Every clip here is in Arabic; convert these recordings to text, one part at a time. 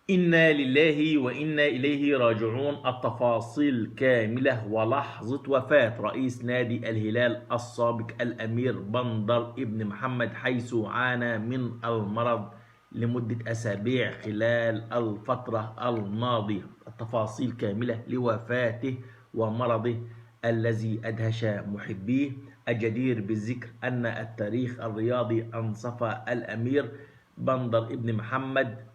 إنا لله وإنا إليه راجعون. التفاصيل كاملة ولحظة وفاة رئيس نادي الهلال السابق الأمير بندر ابن محمد، حيث عانى من المرض لمدة أسابيع خلال الفترة الماضية. التفاصيل كاملة لوفاته ومرضه الذي أدهش محبيه. الجدير بالذكر أن التاريخ الرياضي أنصف الأمير بندر ابن محمد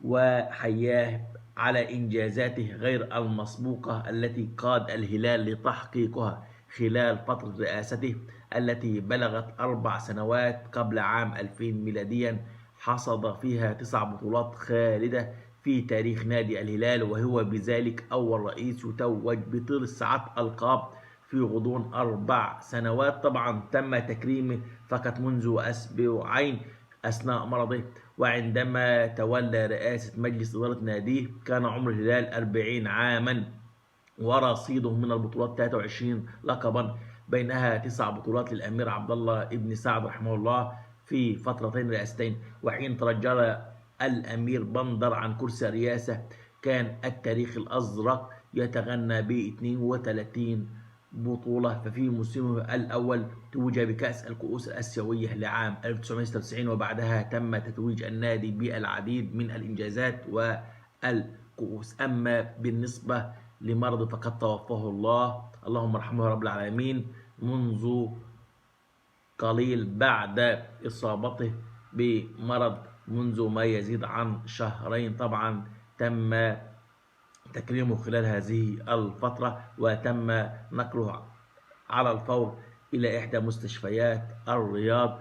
وحياه على إنجازاته غير المسبوقة التي قاد الهلال لتحقيقها خلال فترة رئاسته التي بلغت 4 سنوات قبل عام 2000 ميلاديا، حصد فيها 9 بطولات خالدة في تاريخ نادي الهلال، وهو بذلك أول رئيس يتوج ب9 ألقاب في غضون 4 سنوات. طبعا تم تكريمه فقط منذ أسبوعين أثناء مرضه، وعندما تولى رئاسة مجلس إدارة ناديه كان عمر الهلال 40 عاما، ورصيده من البطولات 23 لقبا، بينها 9 بطولات للأمير عبد الله ابن سعد رحمه الله في فترتين رئاستين. وحين ترجل الأمير بندر عن كرسي الرئاسة كان التاريخ الأزرق يتغنى ب 32 بطولة. ففي موسمه الأول توج بكأس الكؤوس الآسيوية لعام 1996، وبعدها تم تتويج النادي بالعديد من الإنجازات والكؤوس. أما بالنسبة لمرض فقد توفاه الله، اللهم ارحمه يا رب العالمين، منذ قليل بعد إصابته بمرض منذ ما يزيد عن شهرين. طبعا تم تكريمه خلال هذه الفترة، وتم نقله على الفور إلى إحدى مستشفيات الرياض،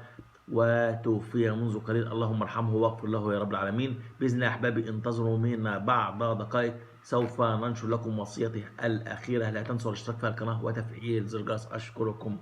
وتوفي منذ قليل. اللهم ارحمه واغفر له يا رب العالمين. بإذن الله أحبابي انتظروا منا بعد دقائق سوف ننشر لكم وصيته الأخيرة. لا تنسوا الاشتراك في القناة وتفعيل زر الجرس. أشكركم.